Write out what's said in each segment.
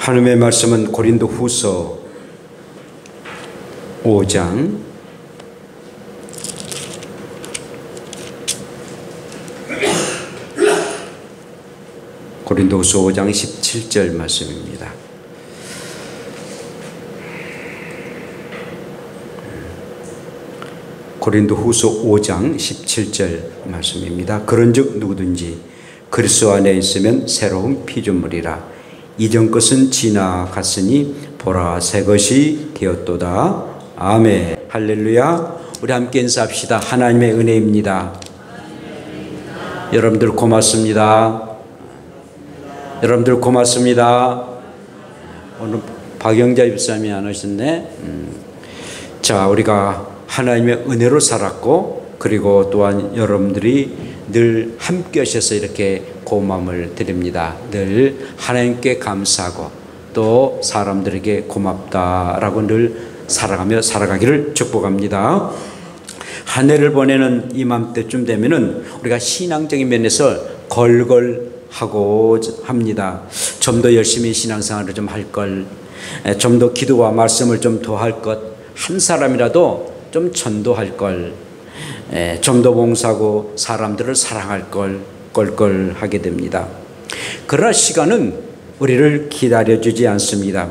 하나님의 말씀은 고린도 후서 5장 17절 말씀입니다. 고린도 후서 5장 17절 말씀입니다. 그런즉 누구든지 그리스도 안에 있으면 새로운 피조물이라. 이전 것은 지나갔으니 보라 새 것이 되었도다. 아멘. 할렐루야. 우리 함께 인사합시다. 하나님의 은혜입니다. 여러분들 고맙습니다. 여러분들 고맙습니다. 오늘 박영자 집사님이 안 오셨네. 자, 우리가 하나님의 은혜로 살았고, 그리고 또한 여러분들이 늘 함께 하셔서 이렇게 고마움을 드립니다. 늘 하나님께 감사하고 또 사람들에게 고맙다라고 늘 살아가며 살아가기를 축복합니다. 한 해를 보내는 이맘때쯤 되면은 우리가 신앙적인 면에서 걸걸하고 합니다. 좀 더 열심히 신앙생활을 좀 할 걸, 좀 더 기도와 말씀을 좀 더 할 것, 한 사람이라도 좀 전도할 걸, 좀 더 봉사하고 사람들을 사랑할 걸 껄껄하게 됩니다. 그러나 시간은 우리를 기다려주지 않습니다.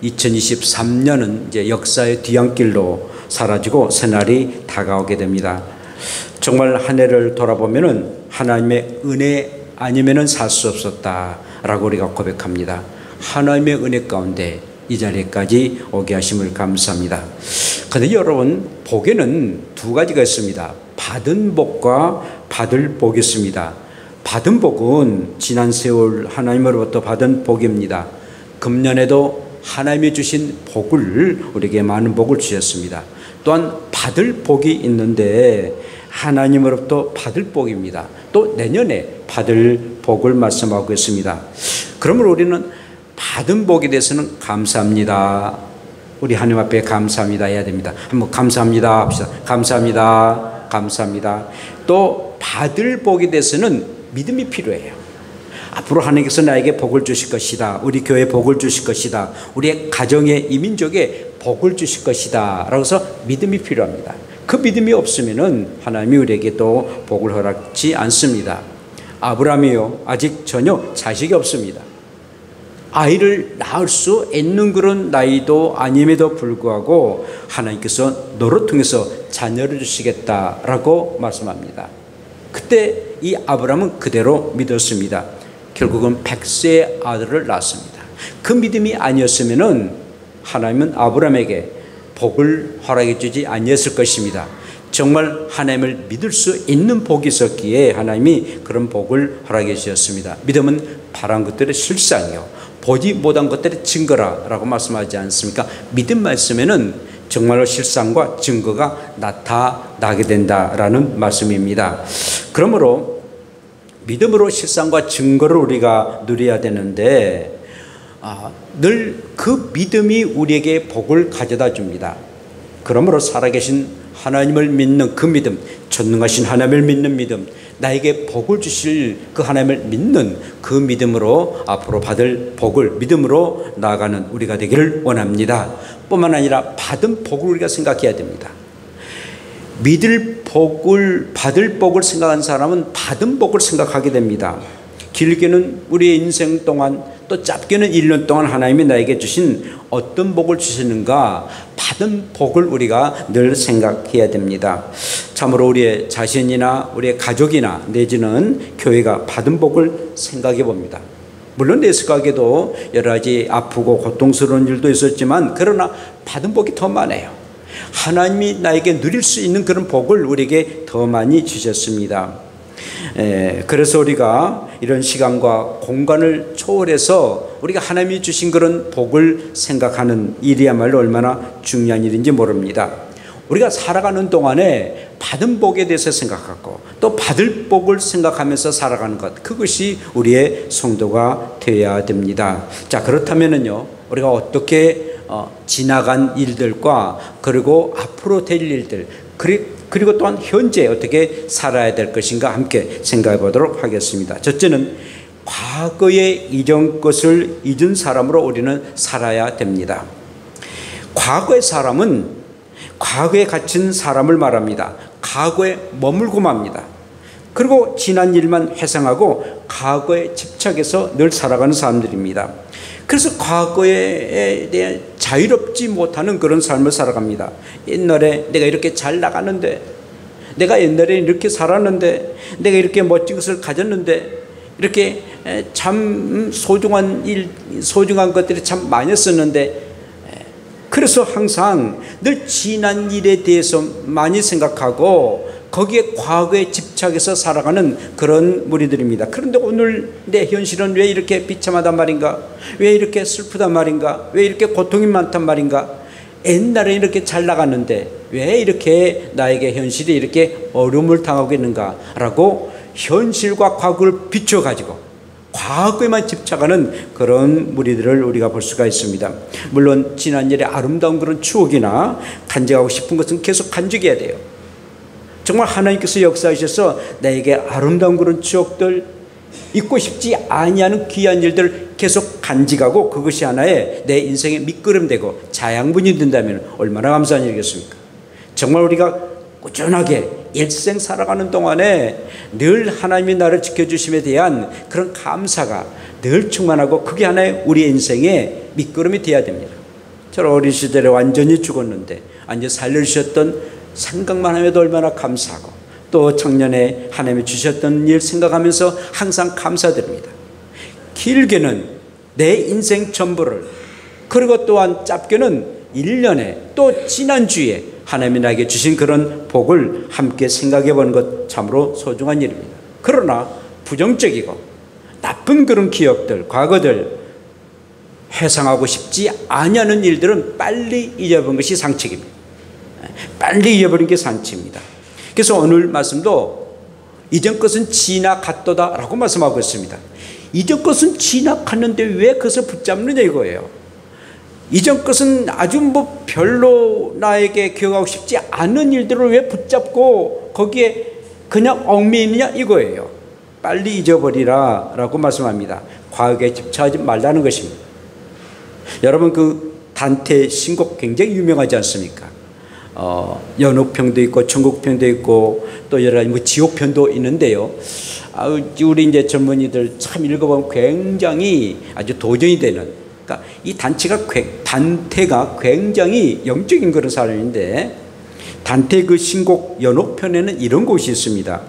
2023년은 이제 역사의 뒤안길로 사라지고 새날이 다가오게 됩니다. 정말 한 해를 돌아보면은 하나님의 은혜 아니면은 살 수 없었다라고 우리가 고백합니다. 하나님의 은혜 가운데 이 자리까지 오게 하심을 감사합니다. 그런데 여러분, 복에는 두 가지가 있습니다. 받은 복과 받을 복이 있습니다. 받은 복은 지난 세월 하나님으로부터 받은 복입니다. 금년에도 하나님이 주신 복을, 우리에게 많은 복을 주셨습니다. 또한 받을 복이 있는데 하나님으로부터 받을 복입니다. 또 내년에 받을 복을 말씀하고 있습니다. 그러므로 우리는 받은 복에 대해서는 감사합니다. 우리 하나님 앞에 감사합니다 해야 됩니다. 한번 감사합니다 합시다. 감사합니다. 감사합니다. 또 받을 복에 대해서는 믿음이 필요해요. 앞으로 하나님께서 나에게 복을 주실 것이다. 우리 교회에 복을 주실 것이다. 우리의 가정에, 이 민족에 복을 주실 것이다 라고 해서 믿음이 필요합니다. 그 믿음이 없으면은 하나님이 우리에게 또 복을 허락지 않습니다. 아브라함이요, 아직 전혀 자식이 없습니다. 아이를 낳을 수 있는 그런 나이도 아님에도 불구하고 하나님께서 너를 통해서 자녀를 주시겠다라고 말씀합니다. 그때 이 아브라함은 그대로 믿었습니다. 결국은 100세의 아들을 낳았습니다. 그 믿음이 아니었으면은 하나님은 아브라함에게 복을 허락해 주지 아니었을 것입니다. 정말 하나님을 믿을 수 있는 복이 있었기에 하나님이 그런 복을 허락해 주셨습니다. 믿음은 바란 것들의 실상이요, 보지 못한 것들의 증거라고 말씀하지 않습니까? 믿음만 있으면은 정말로 실상과 증거가 나타나게 된다라는 말씀입니다. 그러므로 믿음으로 실상과 증거를 우리가 누려야 되는데, 늘 그 믿음이 우리에게 복을 가져다 줍니다. 그러므로 살아계신 하나님을 믿는 그 믿음, 전능하신 하나님을 믿는 믿음, 나에게 복을 주실 그 하나님을 믿는 그 믿음으로 앞으로 받을 복을 믿음으로 나아가는 우리가 되기를 원합니다. 뿐만 아니라 받은 복을 우리가 생각해야 됩니다. 믿을 복을, 받을 복을 생각한 사람은 받은 복을 생각하게 됩니다. 길게는 우리의 인생 동안, 또 짧게는 1년 동안 하나님이 나에게 주신 어떤 복을 주시는가, 받은 복을 우리가 늘 생각해야 됩니다. 참으로 우리의 자신이나 우리의 가족이나 내지는 교회가 받은 복을 생각해 봅니다. 물론 내 생각에도 여러 가지 아프고 고통스러운 일도 있었지만, 그러나 받은 복이 더 많아요. 하나님이 나에게 누릴 수 있는 그런 복을 우리에게 더 많이 주셨습니다. 그래서 우리가 이런 시간과 공간을 초월해서 우리가 하나님이 주신 그런 복을 생각하는 일이야말로 얼마나 중요한 일인지 모릅니다. 우리가 살아가는 동안에 받은 복에 대해서 생각하고 또 받을 복을 생각하면서 살아가는 것, 그것이 우리의 성도가 되어야 됩니다. 자, 그렇다면은요, 우리가 어떻게 지나간 일들과 그리고 앞으로 될 일들, 그리고 또한 현재 어떻게 살아야 될 것인가 함께 생각해 보도록 하겠습니다. 첫째는 과거의 이전 것을 잊은 사람으로 우리는 살아야 됩니다. 과거의 사람은 과거에 갇힌 사람을 말합니다. 과거에 머물고 맙니다. 그리고 지난 일만 회상하고 과거에 집착해서 늘 살아가는 사람들입니다. 그래서 과거에 대해 자유롭지 못하는 그런 삶을 살아갑니다. 옛날에 내가 이렇게 잘 나가는데, 내가 옛날에 이렇게 살았는데, 내가 이렇게 멋진 것을 가졌는데, 이렇게 참 소중한 것들이 참 많이 했었는데, 그래서 항상 늘 지난 일에 대해서 많이 생각하고 거기에 과거에 집착해서 살아가는 그런 무리들입니다. 그런데 오늘 내 현실은 왜 이렇게 비참하단 말인가? 왜 이렇게 슬프단 말인가? 왜 이렇게 고통이 많단 말인가? 옛날에 이렇게 잘 나갔는데 왜 이렇게 나에게 현실이 이렇게 어려움을 당하고 있는가? 라고 현실과 과거를 비춰가지고 과거에만 집착하는 그런 무리들을 우리가 볼 수가 있습니다. 물론 지난 일의 아름다운 그런 추억이나 간직하고 싶은 것은 계속 간직해야 돼요. 정말 하나님께서 역사하셔서 나에게 아름다운 그런 추억들, 잊고 싶지 아니하는 귀한 일들을 계속 간직하고 그것이 하나의 내 인생의 밑거름되고 자양분이 된다면 얼마나 감사한 일이겠습니까? 정말 우리가 꾸준하게 일생 살아가는 동안에 늘 하나님이 나를 지켜주심에 대한 그런 감사가 늘 충만하고 그게 하나의 우리 인생의 밑거름이 되어야 됩니다. 저는 어린 시절에 완전히 죽었는데 완전히 살려주셨던 생각만 하면도 얼마나 감사하고 또 작년에 하나님이 주셨던 일 생각하면서 항상 감사드립니다. 길게는 내 인생 전부를, 그리고 또한 짧게는 1년에 또 지난주에 하나님이 나에게 주신 그런 복을 함께 생각해 보는 것 참으로 소중한 일입니다. 그러나 부정적이고 나쁜 그런 기억들, 과거들, 회상하고 싶지 아니하는 일들은 빨리 잊어버린 것이 상책입니다. 빨리 잊어버린 게 상책입니다. 그래서 오늘 말씀도 이전 것은 지나갔도다 라고 말씀하고 있습니다. 이전 것은 지나갔는데 왜 그것을 붙잡느냐 이거예요. 이전 것은 아주 별로 나에게 기억하고 싶지 않은 일들을 왜 붙잡고 거기에 그냥 얽매이느냐 이거예요. 빨리 잊어버리라 라고 말씀합니다. 과거에 집착하지 말라는 것입니다. 여러분 그 단테 신곡 굉장히 유명하지 않습니까? 연옥편도 있고 천국편도 있고 또 여러 가지 지옥편도 있는데요. 우리 이제 젊은이들 참 읽어보면 굉장히 아주 도전이 되는, 그러니까 이 단테가 굉장히 영적인 그런 사람인데, 단테 그 신곡 연옥편에는 이런 곳이 있습니다.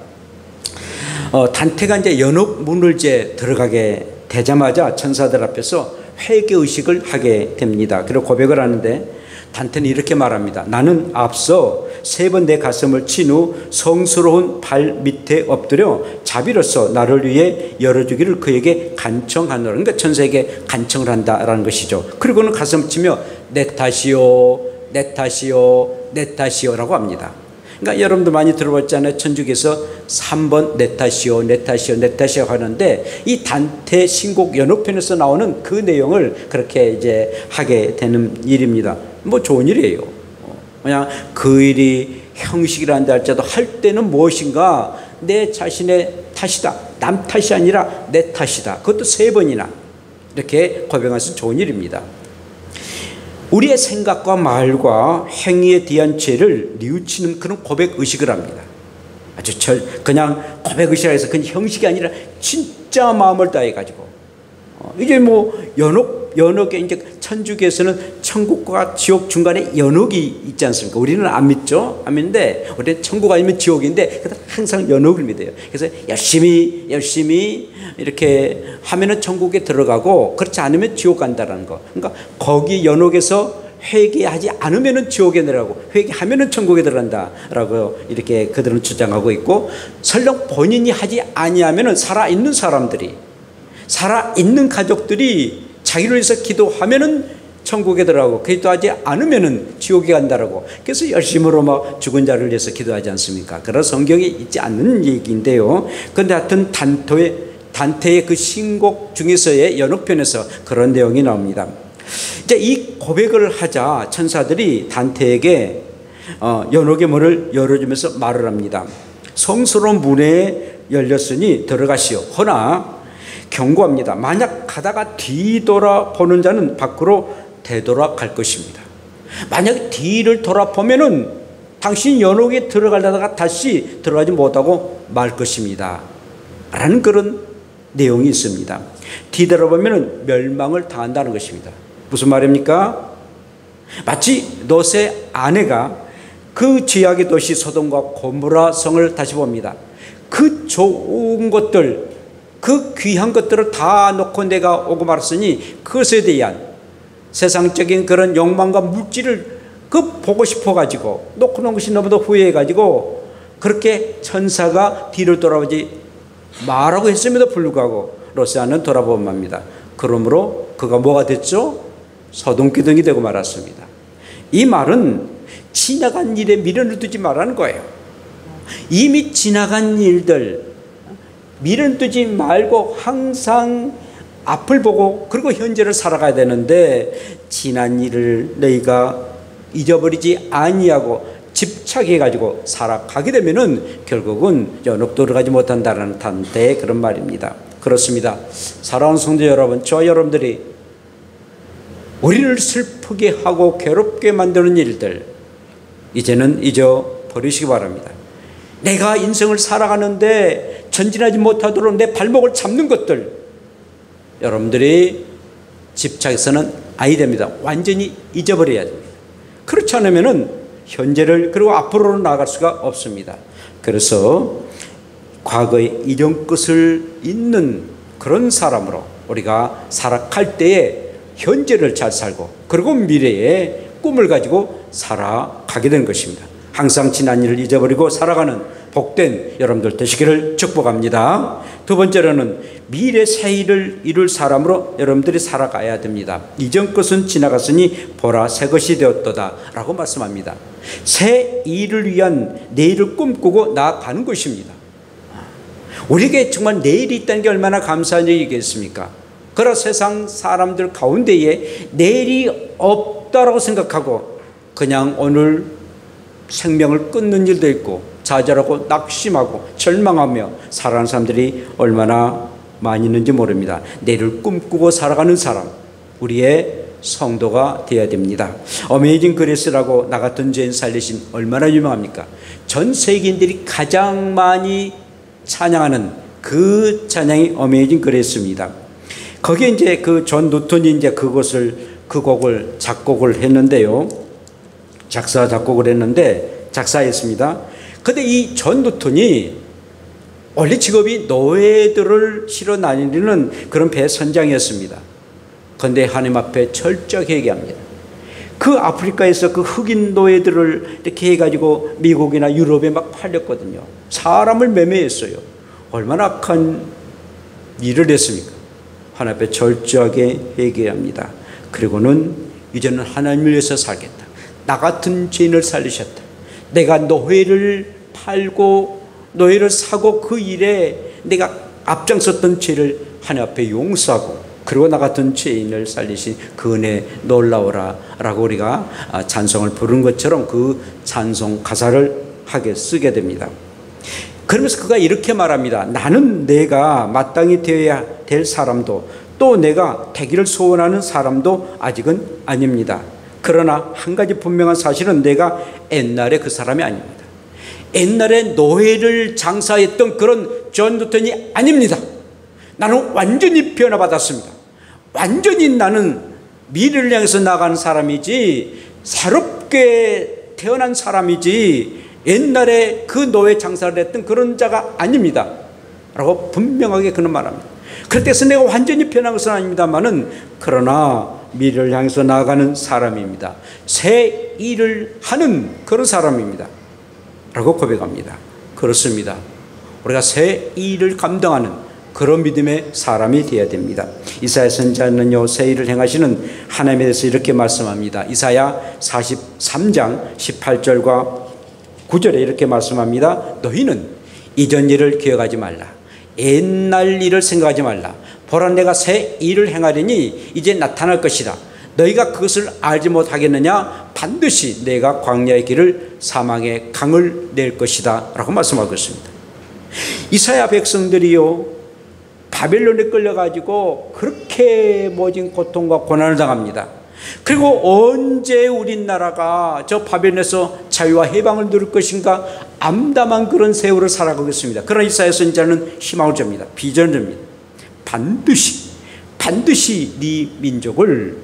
단테가 이제 연옥문을 이제 들어가게 되자마자 천사들 앞에서 회개 의식을 하게 됩니다. 그리고 고백을 하는데 단테는 이렇게 말합니다. 나는 앞서 3번 내 가슴을 친 후 성스러운 발 밑에 엎드려 자비로서 나를 위해 열어주기를 그에게 간청하노라. 그러니까 천사에게 간청을 한다라는 것이죠. 그리고는 가슴 치며 내 탓이요, 내 탓이요, 내 탓이요라고 합니다. 그러니까 여러분도 많이 들어봤잖아요. 천주교에서 3번 내 탓이요, 내 탓이요, 내 탓이요 하는데 이 단테 신곡 연옥편에서 나오는 그 내용을 그렇게 이제 하게 되는 일입니다. 좋은 일이에요. 그냥 그 일이 형식이란다 할지라도 할 때는 무엇인가 내 자신의 탓이다. 남 탓이 아니라 내 탓이다. 그것도 3번이나 이렇게 고백하는 좋은 일입니다. 우리의 생각과 말과 행위에 대한 죄를 뉘우치는 그런 고백 의식을 합니다. 아주 그냥 고백 의식을 해서 그냥 형식이 아니라 진짜 마음을 다해가지고 이게 연옥에 이제 천주교에서는 천국과 지옥 중간에 연옥이 있지 않습니까? 우리는 안 믿죠? 안 믿는데 우리는 천국 아니면 지옥인데 항상 연옥을 믿어요. 그래서 열심히 이렇게 하면은 천국에 들어가고 그렇지 않으면 지옥 간다라는 거. 그러니까 거기 연옥에서 회개하지 않으면은 지옥에 내려가고 회개하면은 천국에 들어간다라고 이렇게 그들은 주장하고 있고, 설령 본인이 하지 아니하면은 살아있는 사람들이, 살아있는 가족들이 자기를 위해서 기도하면은 천국에 들어가고 기도하지 않으면은 지옥에 간다라고. 그래서 열심으로 막 죽은 자를 위해서 기도하지 않습니까? 그런 성경에 있지 않는 얘기인데요. 그런데 하여튼 단테의 그 신곡 중에서의 연옥편에서 그런 내용이 나옵니다. 이제 이 고백을 하자 천사들이 단테에게 연옥의 문을 열어주면서 말을 합니다. 성스러운 문에 열렸으니 들어가시오. 허나 경고합니다. 만약 가다가 뒤돌아보는 자는 밖으로 되돌아갈 것입니다. 만약 뒤를 돌아보면은 당신 연옥에 들어가려다가 다시 들어가지 못하고 말 것입니다. 라는 그런 내용이 있습니다. 뒤돌아보면은 멸망을 당한다는 것입니다. 무슨 말입니까? 마치 롯의 아내가 그 죄악의 도시 소돔과 고모라 성을 다시 봅니다. 그 좋은 것들, 그 귀한 것들을 다 놓고 내가 오고 말았으니 그것에 대한 세상적인 그런 욕망과 물질을 그 보고 싶어 가지고 놓고 놓은 것이 너무도 후회해 가지고 그렇게 천사가 뒤를 돌아보지 말라고 했음에도 불구하고 롯의 아내는 돌아보면 맙니다. 그러므로 그가 뭐가 됐죠? 소돔기둥이 되고 말았습니다. 이 말은 지나간 일에 미련을 두지 말라는 거예요. 이미 지나간 일들 미련 두지 말고 항상 앞을 보고 그리고 현재를 살아가야 되는데 지난 일을 너희가 잊어버리지 아니하고 집착해 가지고 살아가게 되면은 결국은 연옥 들어가지 못한다는 단대의 그런 말입니다. 그렇습니다. 사랑하는 성도 여러분, 저와 여러분들이 우리를 슬프게 하고 괴롭게 만드는 일들 이제는 잊어버리시기 바랍니다. 내가 인생을 살아가는데 전진하지 못하도록 내 발목을 잡는 것들 여러분들이 집착해서는 아니 됩니다. 완전히 잊어버려야 됩니다. 그렇지 않으면 현재를 그리고 앞으로 나아갈 수가 없습니다. 그래서 과거의 이전 것을 잊는 그런 사람으로 우리가 살아갈 때에 현재를 잘 살고 그리고 미래의 꿈을 가지고 살아가게 되는 것입니다. 항상 지난 일을 잊어버리고 살아가는 복된 여러분들 되시기를 축복합니다. 두 번째로는 미래 새 일을 이룰 사람으로 여러분들이 살아가야 됩니다. 이전 것은 지나갔으니 보라 새 것이 되었도다 라고 말씀합니다. 새 일을 위한 내일을 꿈꾸고 나아가는 것입니다. 우리에게 정말 내일이 있다는 게 얼마나 감사한 얘기겠습니까? 그러나 세상 사람들 가운데에 내일이 없다라고 생각하고 그냥 오늘 생명을 끊는 일도 있고 좌절하고 낙심하고 절망하며 살아가는 사람들이 얼마나 많이 있는지 모릅니다. 내일을 꿈꾸고 살아가는 사람, 우리의 성도가 되어야 됩니다. 어메이징 그레이스라고 나 같은 죄인 살리신 얼마나 유명합니까? 전 세계인들이 가장 많이 찬양하는 그 찬양이 어메이징 그레이스입니다. 거기에 이제 그 존 누턴이 이제 그 곡을 작곡을 했는데요. 작곡을 했는데 작사했습니다. 근데 이 존 누턴이 원래 직업이 노예들을 실어 다니는 그런 배 선장이었습니다. 그런데 하나님 앞에 철저히 회개합니다. 그 아프리카에서 그 흑인 노예들을 이렇게 해가지고 미국이나 유럽에 막 팔렸거든요. 사람을 매매했어요. 얼마나 악한 일을 했습니까? 하나님 앞에 철저하게 회개합니다. 그리고는 이제는 하나님을 위해서 살겠다. 나 같은 죄인을 살리셨다. 내가 노예를 팔고 노예를 사고 그 일에 내가 앞장섰던 죄를 하나님 앞에 용서하고 그리고 나 같은 죄인을 살리신 그 은혜 놀라워라 라고 우리가 찬송을 부른 것처럼 그 찬송 가사를 하게 쓰게 됩니다. 그러면서 그가 이렇게 말합니다. 나는 내가 마땅히 되어야 될 사람도 또 내가 되기를 소원하는 사람도 아직은 아닙니다. 그러나 한 가지 분명한 사실은 내가 옛날에 그 사람이 아닙니다. 옛날에 노예를 장사했던 그런 존 누턴이 아닙니다. 나는 완전히 변화받았습니다. 완전히 나는 미래를 향해서 나가는 사람이지 새롭게 태어난 사람이지 옛날에 그 노예 장사를 했던 그런 자가 아닙니다 라고 분명하게 그는 말합니다. 그때서 내가 완전히 변한 것은 아닙니다만은 그러나 미래를 향해서 나아가는 사람입니다. 새 일을 하는 그런 사람입니다 라고 고백합니다. 그렇습니다. 우리가 새 일을 감당하는 그런 믿음의 사람이 되어야 됩니다. 이사야 선지자는요 새 일을 행하시는 하나님에 대해서 이렇게 말씀합니다. 이사야 43장 18절과 9절에 이렇게 말씀합니다. 너희는 이전 일을 기억하지 말라. 옛날 일을 생각하지 말라. 보라 내가 새 일을 행하려니 이제 나타날 것이다. 너희가 그것을 알지 못하겠느냐? 반드시 내가 광야의 길을 사망의 강을 낼 것이다 라고 말씀하고 있습니다. 이사야 백성들이요 바벨론에 끌려가지고 그렇게 모진 고통과 고난을 당합니다. 그리고 언제 우리나라가 저 바벨론에서 자유와 해방을 누릴 것인가 암담한 그런 세월을 살아가겠습니다. 그러나 이사야 선지자는 희망을 줍니다. 비전을 줍니다. 반드시 네 민족을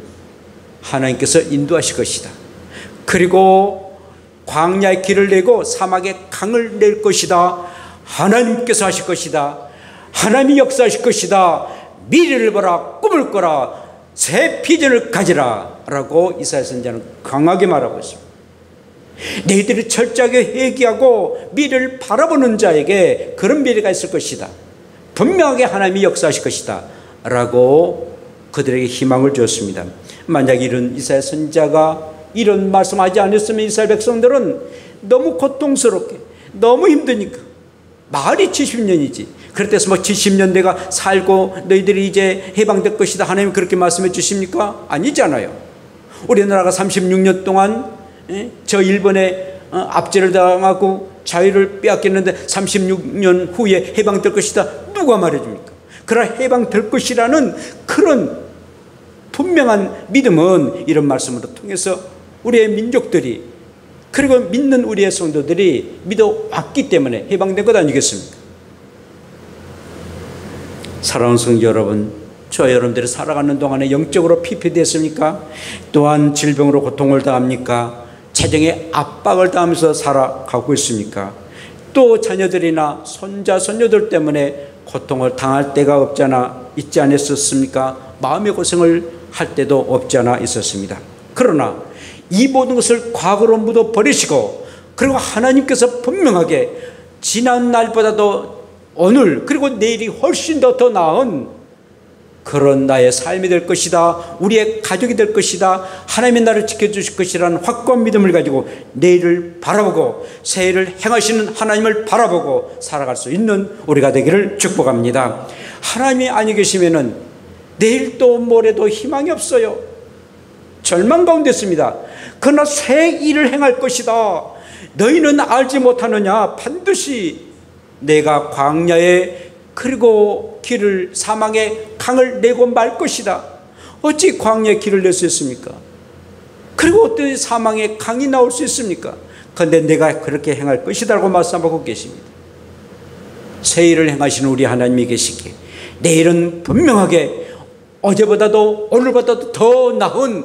하나님께서 인도하실 것이다. 그리고 광야의 길을 내고 사막의 강을 낼 것이다. 하나님께서 하실 것이다. 하나님이 역사하실 것이다. 미래를 보라, 꿈을 꿔라, 새 비전을 가지라 라고 이사야 선지자는 강하게 말하고 있습니다. 너희들이 철저하게 회개하고 미래를 바라보는 자에게 그런 미래가 있을 것이다. 분명하게 하나님이 역사하실 것이다 라고 그들에게 희망을 주었습니다. 만약 이런 이사야 선지자가 이런 말씀하지 않았으면 이스라엘 백성들은 너무 고통스럽게 너무 힘드니까 말이 70년이지. 그렇다고 뭐 70년 내가 살고 너희들이 이제 해방될 것이다 하나님 그렇게 말씀해 주십니까? 아니잖아요. 우리나라가 36년 동안 저 일본에 압제를 당하고 자유를 빼앗겼는데 36년 후에 해방될 것이다 누가 말해줍니까? 그러나 해방될 것이라는 그런 분명한 믿음은 이런 말씀으로 통해서 우리의 민족들이 그리고 믿는 우리의 성도들이 믿어왔기 때문에 해방된 것 아니겠습니까? 사랑하는 성도 여러분, 저와 여러분들이 살아가는 동안에 영적으로 피폐됐습니까? 또한 질병으로 고통을 당합니까? 재정의 압박을 당하면서 살아가고 있습니까? 또 자녀들이나 손자, 손녀들 때문에 고통을 당할 때가 있지 않았었습니까? 마음의 고생을 할 때도 없지 않아 있었습니다. 그러나 이 모든 것을 과거로 묻어버리시고 그리고 하나님께서 분명하게 지난 날보다도 오늘 그리고 내일이 훨씬 더 나은 그런 나의 삶이 될 것이다. 우리의 가족이 될 것이다. 하나님이 나를 지켜주실 것이라는 확고한 믿음을 가지고 내일을 바라보고 새해를 행하시는 하나님을 바라보고 살아갈 수 있는 우리가 되기를 축복합니다. 하나님이 아니 계시면은 내일 또 모레도 희망이 없어요. 절망 가운데 있습니다. 그러나 새 일을 행할 것이다. 너희는 알지 못하느냐? 반드시 내가 광야에 그리고 길을 사막에 강을 내고 말 것이다. 어찌 광야에 길을 낼 수 있습니까? 그리고 어떻게 사막에 강이 나올 수 있습니까? 그런데 내가 그렇게 행할 것이다 라고 말씀하고 계십니다. 새 일을 행하시는 우리 하나님이 계시기에 내일은 분명하게 어제보다도 오늘보다도 더 나은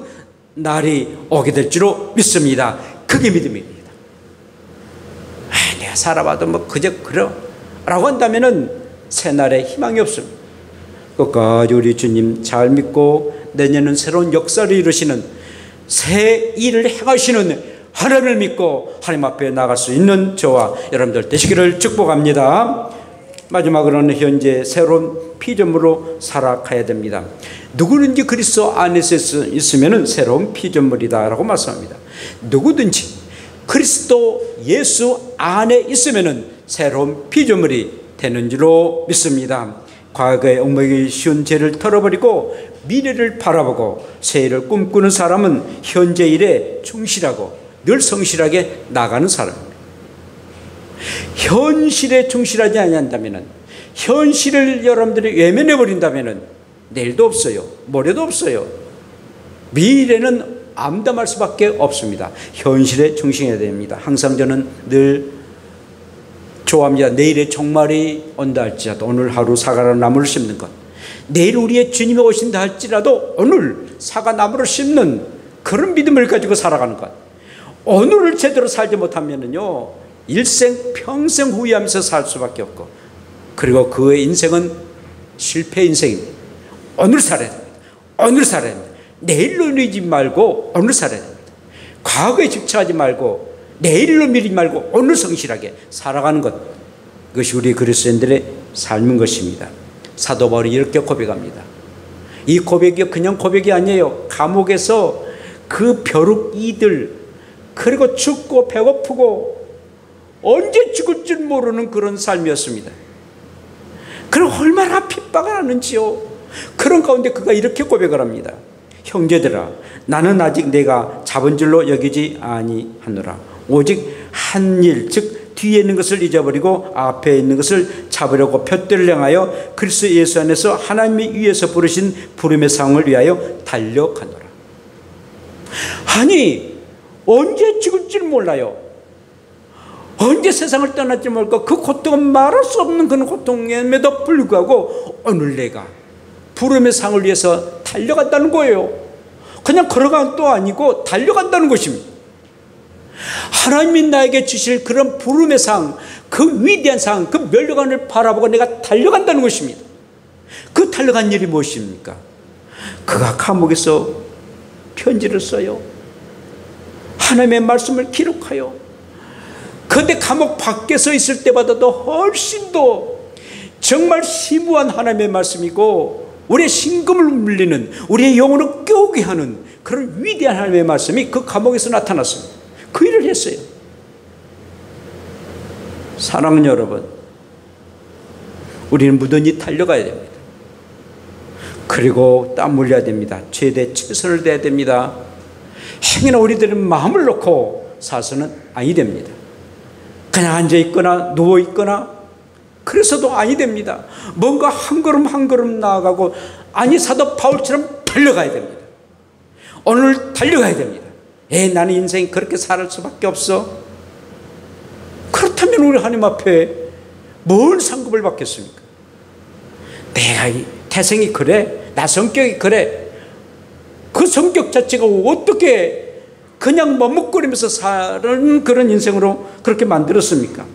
날이 오게 될 줄로 믿습니다. 그게 믿음입니다. 내가 살아봐도 뭐 그저 그러 라고 한다면은 새날에 희망이 없습니다. 끝까지 우리 주님 잘 믿고 내년은 새로운 역사를 이루시는 새 일을 행하시는 하나님을 믿고 하나님 앞에 나갈 수 있는 저와 여러분들 되시기를 축복합니다. 마지막으로는 현재 새로운 피조물로 살아가야 됩니다. 누구든지 그리스도 안에서 있으면 새로운 피조물이다라고 말씀합니다. 누구든지 그리스도 예수 안에 있으면 새로운 피조물이 되는 줄로 믿습니다. 과거의 엉망이 쉬운 죄를 털어버리고 미래를 바라보고 새해를 꿈꾸는 사람은 현재 일에 충실하고 늘 성실하게 나가는 사람입니다. 현실에 충실하지 않는다면, 현실을 여러분들이 외면해 버린다면 내일도 없어요. 모레도 없어요. 미래는 암담할 수밖에 없습니다. 현실에 충실해야 됩니다. 항상 저는 늘 좋아합니다. 내일의 종말이 온다 할지라도 오늘 하루 사과나 나무를 심는 것, 내일 우리의 주님이 오신다 할지라도 오늘 사과나무를 심는 그런 믿음을 가지고 살아가는 것. 오늘을 제대로 살지 못하면요 일생 평생 후회하면서 살 수밖에 없고, 그리고 그의 인생은 실패 인생입니다. 오늘 살아야 됩니다. 오늘 살아야 됩니다. 내일로 미루지 말고 오늘 살아야 됩니다. 과거에 집착하지 말고 내일로 미루지 말고 오늘 성실하게 살아가는 것, 그것이 우리 그리스도인들의 삶인 것입니다. 사도 바울이 이렇게 고백합니다. 이 고백이 그냥 고백이 아니에요. 감옥에서 그 벼룩이들, 그리고 춥고 배고프고 언제 죽을 줄 모르는 그런 삶이었습니다. 그리고 얼마나 핍박을 하는지요. 그런 가운데 그가 이렇게 고백을 합니다. 형제들아, 나는 아직 내가 잡은 줄로 여기지 아니하노라. 오직 한 일, 즉 뒤에 있는 것을 잊어버리고 앞에 있는 것을 잡으려고 둯대를 향하여 그리스도 예수 안에서 하나님이 위에서 부르신 부름의 상을 위하여 달려가노라. 아니, 언제 죽을지 몰라요. 언제 세상을 떠날지 모를까. 그 고통은 말할 수 없는 그런 고통임에도 불구하고 오늘 내가 부름의 상을 위해서 달려간다는 거예요. 그냥 걸어간 것도 아니고 달려간다는 것입니다. 하나님이 나에게 주실 그런 부름의 상, 그 위대한 상, 그 멸류관을 바라보고 내가 달려간다는 것입니다. 그 달려간 일이 무엇입니까? 그가 감옥에서 편지를 써요. 하나님의 말씀을 기록하여. 그런데 감옥 밖에서 있을 때보다도 훨씬 더 정말 심오한 하나님의 말씀이고 우리의 심금을 물리는, 우리의 영혼을 깨우게 하는 그런 위대한 하나님의 말씀이 그 감옥에서 나타났습니다. 그 일을 했어요. 사랑하는 여러분, 우리는 무던히 달려가야 됩니다. 그리고 땀 흘려야 됩니다. 최대 최선을 다해야 됩니다. 행여나 우리들은 마음을 놓고 사서는 아니 됩니다. 그냥 앉아있거나 누워있거나 그래서도 아니 됩니다. 뭔가 한 걸음 한 걸음 나아가고, 아니 사도 바울처럼 달려가야 됩니다. 오늘 달려가야 됩니다. 나는 인생이 그렇게 살 수밖에 없어. 그렇다면 우리 하나님 앞에 뭘 상급을 받겠습니까? 내가 태생이 그래, 나 성격이 그래. 그 성격 자체가 어떻게 그냥 머뭇거리면서 사는 그런 인생으로 그렇게 만들었습니까?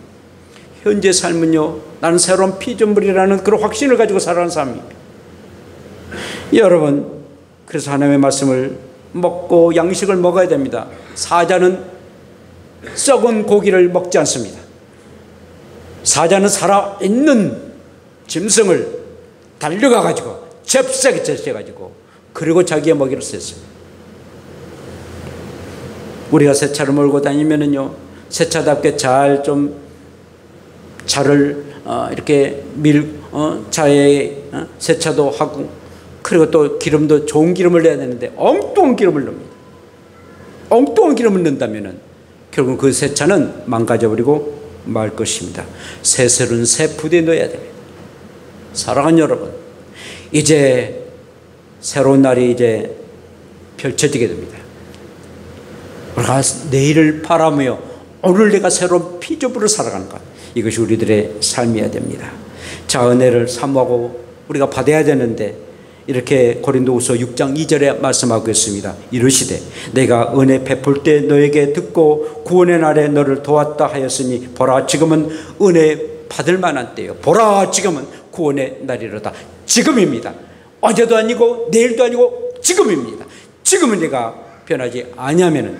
현재 삶은요, 나는 새로운 피조물이라는 그런 확신을 가지고 살아가는 삶입니다. 여러분, 그래서 하나님의 말씀을 먹고 양식을 먹어야 됩니다. 사자는 썩은 고기를 먹지 않습니다. 사자는 살아있는 짐승을 달려가가지고 잽싸게 제쳐가지고 그리고 자기의 먹이를 셌습니다. 우리가 새 차를 몰고 다니면은요, 새 차답게 잘 좀 차를 이렇게 차에 세차도 하고, 그리고 또 기름도 좋은 기름을 내야 되는데 엉뚱한 기름을 넣습니다. 엉뚱한 기름을 넣는다면은 결국 그 새 차는 망가져버리고 말 것입니다. 새슬은 새 부대에 넣어야 됩니다. 사랑하는 여러분, 이제 새로운 날이 이제 펼쳐지게 됩니다. 우리가 내일을 바라며 오늘 내가 새로운 피조물을 살아가는 것, 이것이 우리들의 삶이어야 됩니다. 자, 은혜를 사모하고 우리가 받아야 되는데 이렇게 고린도후서 6장 2절에 말씀하고 있습니다. 이르시되 내가 은혜 베풀 때 너에게 듣고 구원의 날에 너를 도왔다 하였으니 보라 지금은 은혜 받을 만한 때요. 보라 지금은 구원의 날이로다. 지금입니다. 어제도 아니고 내일도 아니고 지금입니다. 지금은 내가 변하지 아니하면은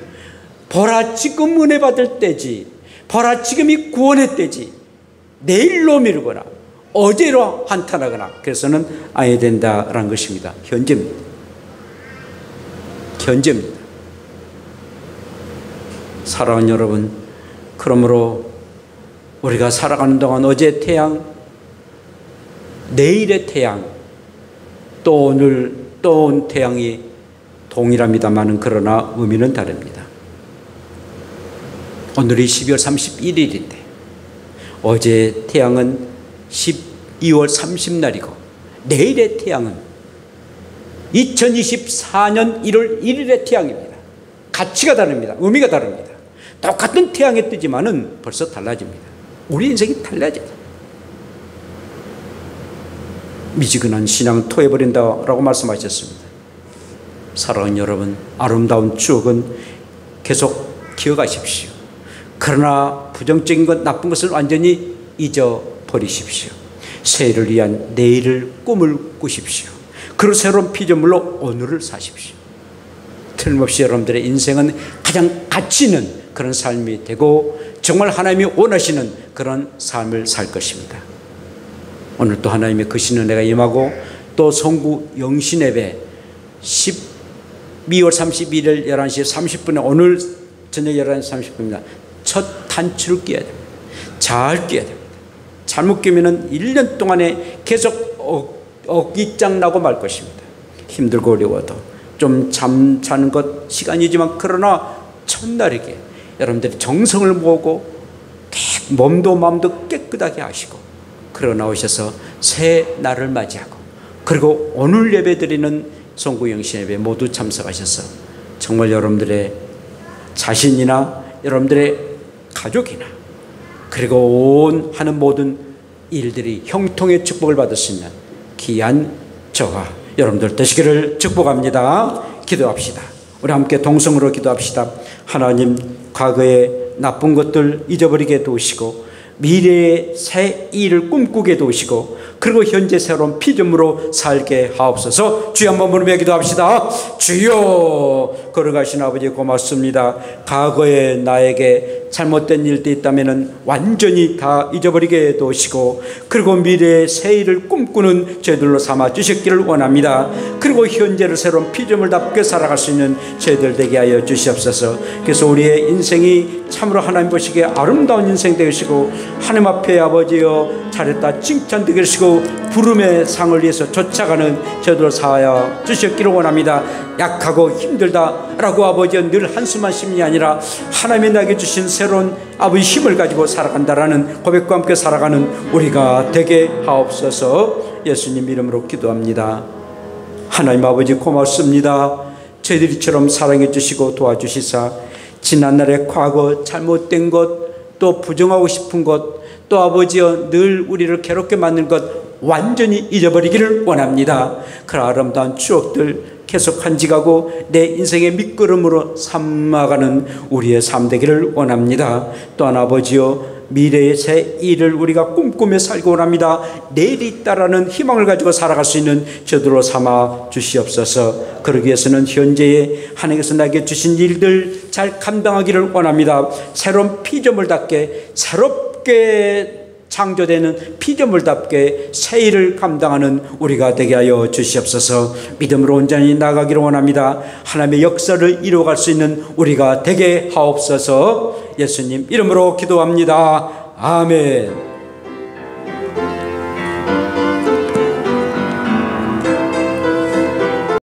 보라 지금 은혜 받을 때지, 보라 지금이 구원의 때지, 내일로 미루거나 어제로 한탄하거나 그래서는 아니 된다라는 것입니다. 현재입니다. 현재입니다. 사랑하는 여러분, 그러므로 우리가 살아가는 동안 어제의 태양, 내일의 태양, 또 오늘 또 온 태양이 동일합니다만은 그러나 의미는 다릅니다. 오늘이 12월 31일인데 어제의 태양은 12월 30날이고 내일의 태양은 2024년 1월 1일의 태양입니다. 가치가 다릅니다. 의미가 다릅니다. 똑같은 태양에 뜨지만은 벌써 달라집니다. 우리 인생이 달라져요. 미지근한 신앙은 토해버린다라고 말씀하셨습니다. 사랑하는 여러분, 아름다운 추억은 계속 기억하십시오. 그러나 부정적인 것, 나쁜 것을 완전히 잊어버리십시오. 새해를 위한 내일을 꿈을 꾸십시오. 그리고 새로운 피조물로 오늘을 사십시오. 틀림없이 여러분들의 인생은 가장 가치 있는 그런 삶이 되고 정말 하나님이 원하시는 그런 삶을 살 것입니다. 오늘 또 하나님의 크신 은혜가 임하고 또 성구 영신예배 12월 31일 11시 30분에 오늘 저녁 11시 30분입니다. 첫 단추를 끼워야 됩니다. 잘 끼워야 됩니다. 잘못 끼우면 1년 동안에 계속 어깃장 나고 말 것입니다. 힘들고 어려워도 좀 잠자는 것 시간이지만 그러나 첫날이게 여러분들이 정성을 모으고 몸도 마음도 깨끗하게 하시고 그러고 나오셔서 새 날을 맞이하고 그리고 오늘 예배드리는 송구영신 예배 모두 참석하셔서 정말 여러분들의 자신이나 여러분들의 가족이나 그리고 온 하는 모든 일들이 형통의 축복을 받을 수 있는 귀한 저와 여러분들 되시기를 축복합니다. 기도합시다. 우리 함께 동성으로 기도합시다. 하나님, 과거의 나쁜 것들 잊어버리게 도우시고 미래의 새 일을 꿈꾸게 도우시고 그리고 현재 새로운 피조물로 살게 하옵소서. 주여 한번 부르며 기도합시다. 주여, 걸어가신 아버지 고맙습니다. 과거에 나에게 잘못된 일도 있다면 완전히 다 잊어버리게 도우시고 그리고 미래의 새 일을 꿈꾸는 저희들로 삼아 주셨기를 원합니다. 그리고 현재를 새로운 피조물답게 살아갈 수 있는 저희들 되게 하여 주시옵소서. 그래서 우리의 인생이 참으로 하나님 보시기에 아름다운 인생 되시고 하나님 앞에 아버지여 잘했다 칭찬되게 하시고 부름의 상을 위해서 쫓아가는 저희들 사하여 주셨기를 원합니다. 약하고 힘들다라고 아버지 늘 한숨만 쉼이 아니라 하나님이 나에게 주신 새로운 아버지 힘을 가지고 살아간다라는 고백과 함께 살아가는 우리가 되게 하옵소서. 예수님 이름으로 기도합니다. 하나님 아버지 고맙습니다. 저희들이처럼 사랑해 주시고 도와주시사 지난날의 과거 잘못된 것 또 부정하고 싶은 것 또 아버지여 늘 우리를 괴롭게 만든 것 완전히 잊어버리기를 원합니다. 그 아름다운 추억들 계속 간직하고 내 인생의 밑거름으로 삼아가는 우리의 삶 되기를 원합니다. 또한 아버지여 미래의 새 일을 우리가 꿈꾸며 살고 원합니다. 내일이 있다라는 희망을 가지고 살아갈 수 있는 저들로 삼아 주시옵소서. 그러기 위해서는 현재의 하나님께서 나에게 주신 일들 잘 감당하기를 원합니다. 새로운 피조물답게 새롭게 창조되는 피조물답게 새 일을 감당하는 우리가 되게 하여 주시옵소서. 믿음으로 온전히 나가기를 원합니다. 하나님의 역사를 이루어갈 수 있는 우리가 되게 하옵소서. 예수님 이름으로 기도합니다. 아멘.